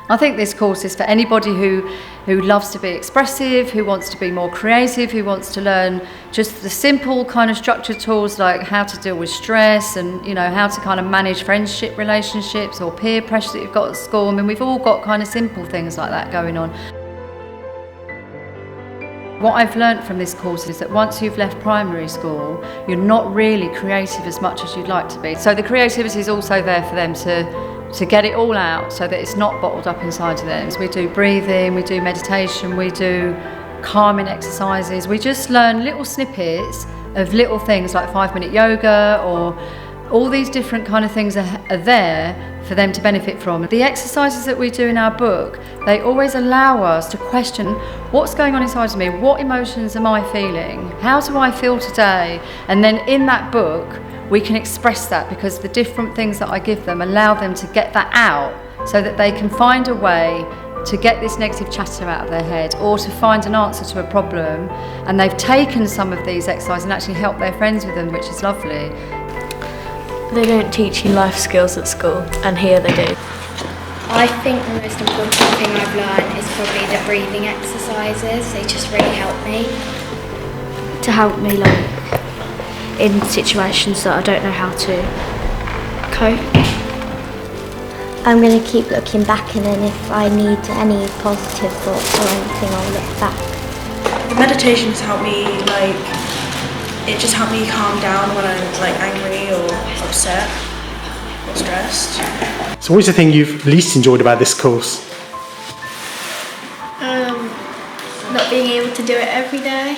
I think this course is for anybody who loves to be expressive, who wants to be more creative, who wants to learn just the simple kind of structured tools like how to deal with stress and, you know, how to kind of manage friendship relationships or peer pressure that you've got at school. I mean, we've all got kind of simple things like that going on. What I've learnt from this course is that once you've left primary school, you're not really creative as much as you'd like to be. So the creativity is also there for them to get it all out so that it's not bottled up inside of them. So we do breathing, we do meditation, we do calming exercises. We just learn little snippets of little things like 5-minute yoga, or all these different kind of things are there for them to benefit from. The exercises that we do in our book, they always allow us to question what's going on inside of me, what emotions am I feeling, how do I feel today? And then in that book, we can express that, because the different things that I give them allow them to get that out so that they can find a way to get this negative chatter out of their head or to find an answer to a problem. And they've taken some of these exercises and actually helped their friends with them, which is lovely. They don't teach you life skills at school, and here they do. I think the most important thing I've learned is probably the breathing exercises. They just really help me. To help me like in situations that I don't know how to cope. I'm going to keep looking back, and then if I need any positive thoughts or anything, I'll look back. The meditations help me, it just helped me calm down when I'm angry or upset or stressed. So what's the thing you've least enjoyed about this course? Not being able to do it every day.